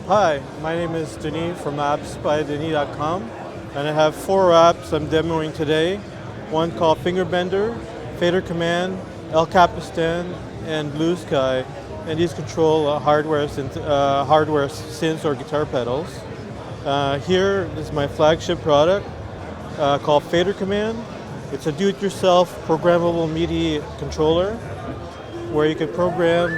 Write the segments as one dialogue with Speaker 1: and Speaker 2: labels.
Speaker 1: Hi, my name is Denis from AppsbyDenis.com, and I have 4 apps I'm demoing today. One called Fingerbender, Fader Command, El Capistan, and Blue Sky, and these control hardware synths or guitar pedals. Here is my flagship product called Fader Command. It's a do-it-yourself programmable MIDI controller where you can program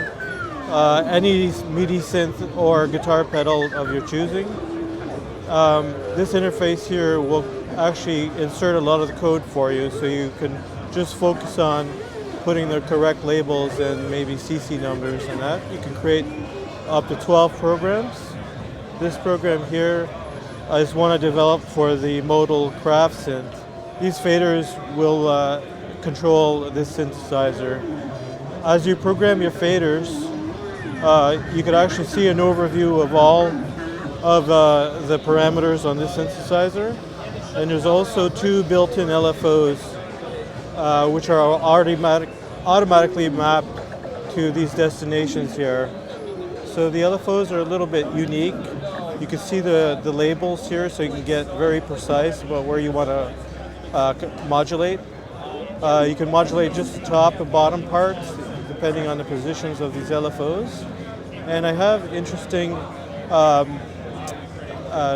Speaker 1: any MIDI synth or guitar pedal of your choosing. This interface here will actually insert a lot of the code for you, so you can just focus on putting the correct labels and maybe CC numbers and that. You can create up to 12 programs. This program here is one I developed for the modal craft synth. These faders will control this synthesizer. As you program your faders, you could actually see an overview of all of the parameters on this synthesizer. And there's also 2 built-in LFOs, which are automatically mapped to these destinations here. So the LFOs are a little bit unique. You can see the labels here, so you can get very precise about where you want to modulate. You can modulate just the top and bottom parts, depending on the positions of these LFOs. And I have interesting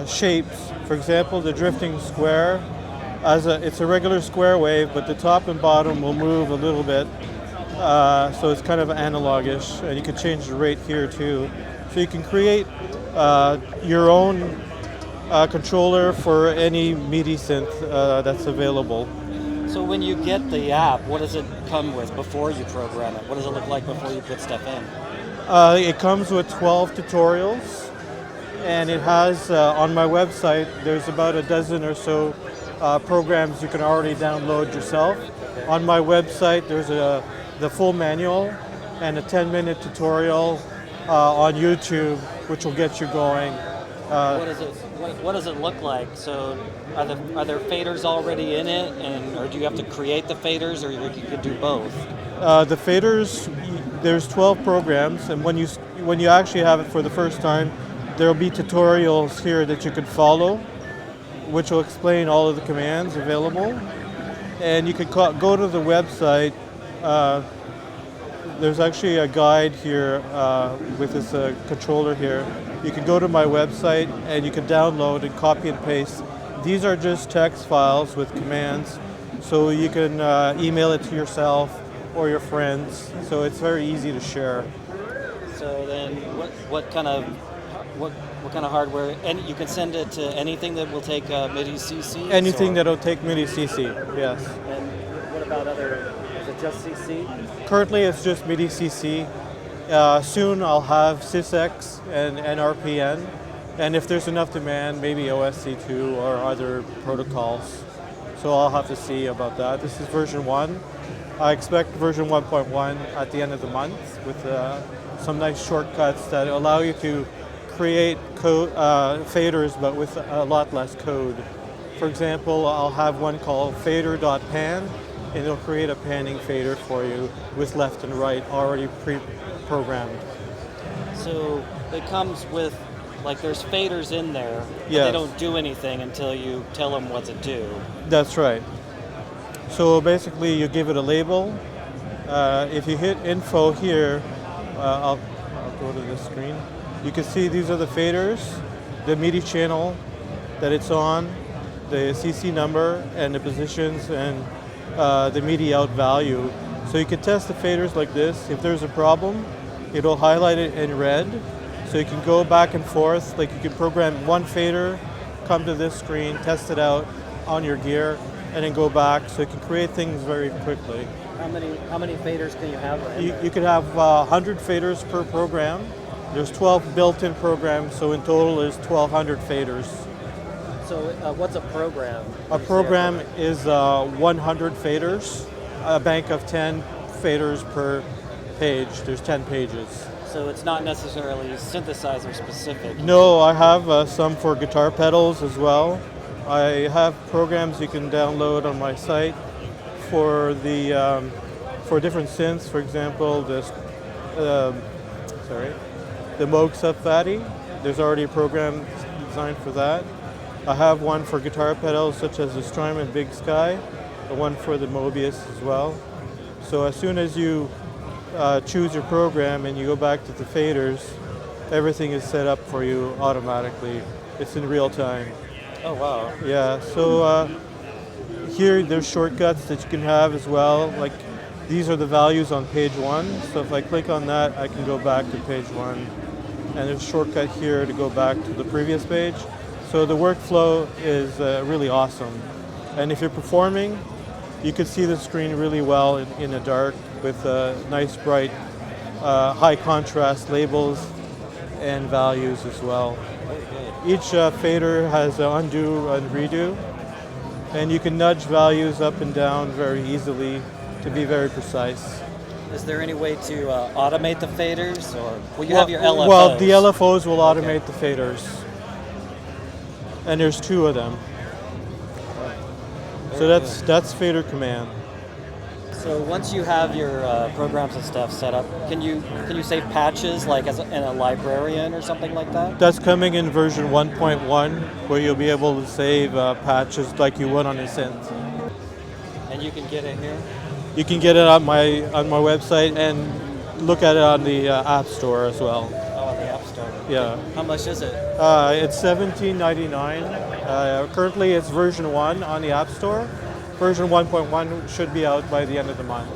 Speaker 1: shapes. For example, the drifting square, it's a regular square wave, but the top and bottom will move a little bit. So it's kind of analogish, and you can change the rate here too. So you can create your own controller for any MIDI synth that's available.
Speaker 2: So when you get the app, what does it come with before you program it? What does it look like before you put stuff in?
Speaker 1: It comes with 12 tutorials, and it has, on my website, there's about a dozen or so programs you can already download yourself. On my website, there's the full manual and a 10-minute tutorial on YouTube, which will get you going.
Speaker 2: What does it look like? So are there faders already in it, or do you have to create the faders, or you could do both?
Speaker 1: The faders, there's 12 programs, and when you actually have it for the first time, there will be tutorials here that you can follow, which will explain all of the commands available. And you could go to the website. There's actually a guide here with this controller here. You can go to my website and you can download and copy and paste. These are just text files with commands, so you can email it to yourself or your friends. So it's very easy to share.
Speaker 2: So then, what kind of hardware? And you can send it to anything that will take MIDI CC.
Speaker 1: Anything that'll take MIDI CC, yes.
Speaker 2: And what about other? Is it just CC?
Speaker 1: Currently, it's just MIDI CC. Soon I'll have SysX and NRPN, and if there's enough demand, maybe OSC2 or other protocols. So I'll have to see about that. This is version 1. I expect version 1.1 at the end of the month with some nice shortcuts that allow you to create faders, but with a lot less code. For example, I'll have one called fader.pan, and it'll create a panning fader for you with left and right already pre-programmed.
Speaker 2: So it comes with, there's faders in there, but
Speaker 1: yes.
Speaker 2: They don't do anything until you tell them what to do.
Speaker 1: That's right. So basically you give it a label. If you hit info here, I'll go to this screen. You can see these are the faders, the MIDI channel that it's on, the CC number, and the positions, and the MIDI out value. So you can test the faders like this. If there's a problem, it'll highlight it in red. So you can go back and forth. Like you can program one fader, come to this screen, test it out on your gear, and then go back. So you can create things very quickly.
Speaker 2: How many faders can you have?
Speaker 1: You could have 100 faders per program. There's 12 built-in programs, so in total there's 1,200 faders.
Speaker 2: So what's a program?
Speaker 1: A program is 100 faders, a bank of 10 faders per page. There's 10 pages.
Speaker 2: So it's not necessarily synthesizer specific?
Speaker 1: No, I have some for guitar pedals as well. I have programs you can download on my site for the for different synths. For example, the Moog Sub Fatty There's already a program designed for that. I have one for guitar pedals such as the Strymon Big Sky, the one for the Mobius as well. So as soon as you choose your program and you go back to the faders, everything is set up for you automatically. It's in real time.
Speaker 2: Oh wow.
Speaker 1: Yeah, so here there's shortcuts that you can have as well. Like these are the values on page 1. So if I click on that, I can go back to page 1. And there's a shortcut here to go back to the previous page. So the workflow is really awesome. And if you're performing, you can see the screen really well in the dark with nice, bright, high contrast labels and values as well. Each fader has an undo and redo, and you can nudge values up and down very easily to be very precise.
Speaker 2: Is there any way to automate the faders, or will you have your LFOs?
Speaker 1: Well, the LFOs will automate the faders, and there's 2 of them. So that's fader command.
Speaker 2: So once you have your programs and stuff set up, can you save patches like in a librarian or something like that?
Speaker 1: That's coming in version 1.1, where you'll be able to save patches like you would on a synth.
Speaker 2: And you can get it here?
Speaker 1: You can get it on my website and look at it on the App Store as well.
Speaker 2: Oh, on the App Store.
Speaker 1: Yeah.
Speaker 2: How much is it?
Speaker 1: It's $17.99. Currently, it's version 1 on the App Store. Version 1.1 should be out by the end of the month.